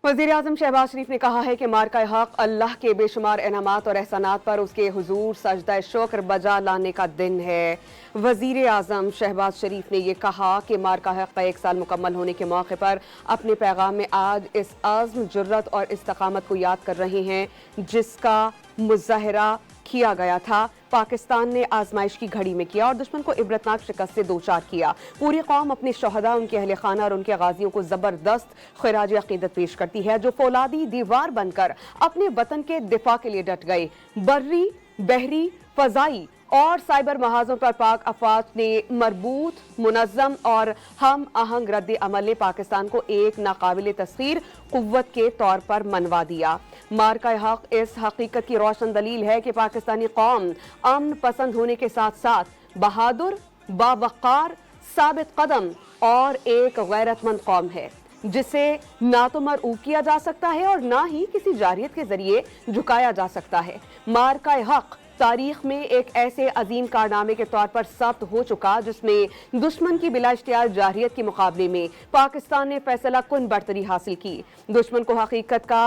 वज़ीर-ए-आज़म शहबाज शरीफ ने कहा है कि मार्का हक अल्लाह के बेशुमार इनामात और एहसानात पर उसके हुजूर सजदा शुक्र बजा लाने का दिन है। वज़ीर-ए-आज़म शहबाज शरीफ ने यह कहा कि मार्का हक का 1 साल मुकम्मल होने के मौके पर अपने पैगाम में आज इस आज़्म, जुर्रत और इस्तकामत को याद कर रहे हैं जिसका मुज़ाहरा किया गया था। पाकिस्तान ने आजमाइश की घड़ी में किया और दुश्मन को इबरतनाक शिकस्त से दोचार किया। पूरी कौम अपने शहदा, उनके अहले खाना और उनके गाजियों को जबरदस्त खिराज अकीदत पेश करती है जो फौलादी दीवार बनकर अपने वतन के दिफा के लिए डट गए। बर्री, बहरी, फजाई और साइबर महाजों पर पाक अफवाज ने मरबूत, मुनज़्ज़म और हम आहंग रद्द अमल ने पाकिस्तान को एक नाकाबिल तस्खीर कुव्वत के तौर पर मनवा दिया। मार्का हक इस हकीकत की रोशन दलील है कि पाकिस्तानी कौम अमन पसंद होने के साथ साथ बहादुर, बावक़ार, साबित कदम और एक गैरतमंद कौम है जिसे ना तो मरऊब किया जा सकता है और ना ही किसी जारियत के जरिए झुकाया जा सकता है। मार्का हक तारीख में एक ऐसे अजीम कारनामे के तौर पर साबित हो चुका जिसमें दुश्मन की बिला इख्तियार जारियत के मुकाबले में पाकिस्तान ने फैसला कुन बरतरी हासिल की। दुश्मन को हकीकत का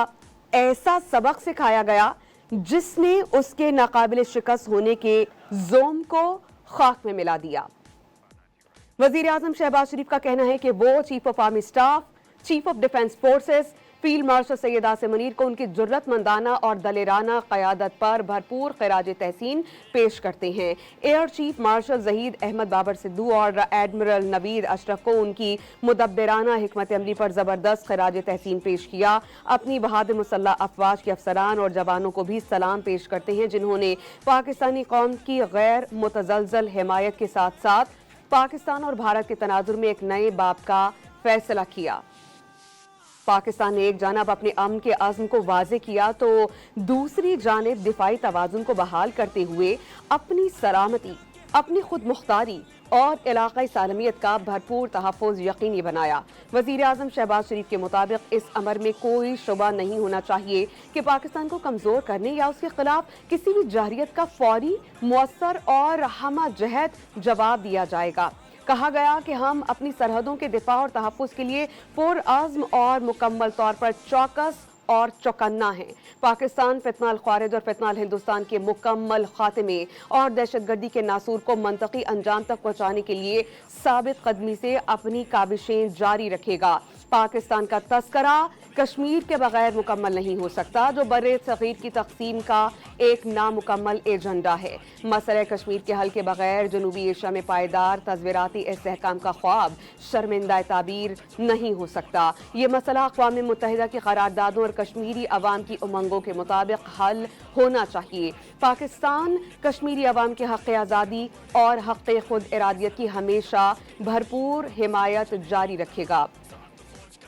ऐसा सबक सिखाया गया जिसने उसके नाकाबिल शिकस्त होने के जोम को खाक में मिला दिया। वज़ीर-ए-आज़म शहबाज शरीफ का कहना है कि वो chief of army staff, chief of defence forces field marshal Syed Asim Munir को उनकी जुर्रतमंदाना और दलेराना क़यादत पर भरपूर खिराज तहसीन पेश करते हैं। Air chief marshal Zahid Ahmed Babar Sidhu और एडमिरल नवीद अशरफ को उनकी मुदब्बिराना हिकमत अमली पर ज़बरदस्त खिराज तहसीन पेश किया। अपनी बहादुर मुसल्लह अफवाज के अफसरान और जवानों को भी सलाम पेश करते हैं जिन्होंने पाकिस्तानी कौम की गैर मुतज़लज़ल हिमायत के साथ साथ पाकिस्तान और भारत के तनाजुर में एक नए बाब का फैसला किया। पाकिस्तान ने एक जानब अपने अमन के अज़्म को वाज़े किया तो दूसरी जानिब दिफाई तवाज़ुन को बहाल करते हुए अपनी सलामती, अपनी खुद मुख्तारी और इलाक़ाई सालमियत का भरपूर तहफ़्फ़ुज़ यकीनी बनाया। वज़ीर-ए-आज़म शहबाज शरीफ के मुताबिक इस अमर में कोई शुबा नहीं होना चाहिए कि पाकिस्तान को कमज़ोर करने या उसके खिलाफ किसी भी जारियत का फौरी, मुअस्सर और हमा जहत जवाब दिया जाएगा। कहा गया कि हम अपनी सरहदों के दिफा और तहफ़्फ़ुज़ के लिए पुरअज़्म और मुकम्मल तौर पर चौकस और चौकन्ना है। पाकिस्तान फितनाल ख्वारिज और फितनाल हिंदुस्तान के मुकम्मल खात्मे और दहशतगर्दी के नासूर को मंतकी अंजाम तक पहुँचाने के लिए साबित कदमी से अपनी काबिशें जारी रखेगा। पाकिस्तान का तस्करा कश्मीर के बगैर मुकम्मल नहीं हो सकता जो बर्रे सगीर की तकसीम का एक नामुकम्मल एजेंडा है। मसला कश्मीर के हल के बगैर जनूबी एशिया में पायदार तज़वीराती इस्तेहकाम का ख्वाब शर्मिंदा ताबीर नहीं हो सकता। ये मसला अक़वाम मुत्तहिदा की क़रारदादों और कश्मीरी अवाम की उमंगों के मुताबिक हल होना चाहिए। पाकिस्तान कश्मीरी अवाम के हक़ आज़ादी और हक़ खुद इरादियत की हमेशा भरपूर हिमायत जारी रखेगा।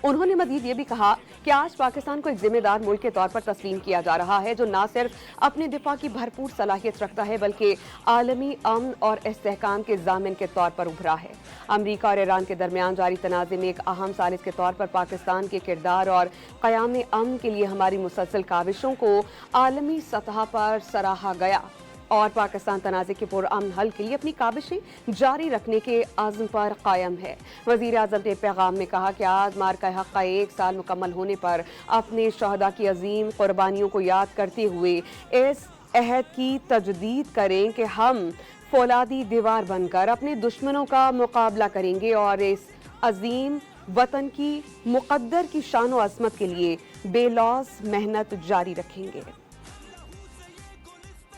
उन्होंने मजीद ये भी कहा कि आज पाकिस्तान को एक जिम्मेदार मुल्क के तौर पर तस्लीम किया जा रहा है जो न सिर्फ अपने दिफा की भरपूर सलाहियत रखता है बल्कि आलमी अमन और इस्तेहकाम के ज़ामिन के तौर पर उभरा है। अमरीका और ईरान के दरमियान जारी तनाज़े में एक अहम सालिस के तौर पर पाकिस्तान के किरदार और क़याम अमन के लिए हमारी मुसलसल काविशों को आलमी सतह पर सराहा गया और पाकिस्तान तनाज़े के पुरअमन हल के लिए अपनी काबिशें जारी रखने के आज़म पर कायम है। वज़ीर-ए-आज़म ने पैगाम में कहा कि आज मार्का हक का 1 साल मुकम्मल होने पर अपने शहदा की अजीम कुर्बानियों को याद करते हुए इस अहद की तजदीद करें कि हम फौलादी दीवार बनकर अपने दुश्मनों का मुकाबला करेंगे और इस अजीम वतन की मुक़द्दर की शान व अज़मत के लिए बेलौस मेहनत जारी रखेंगे।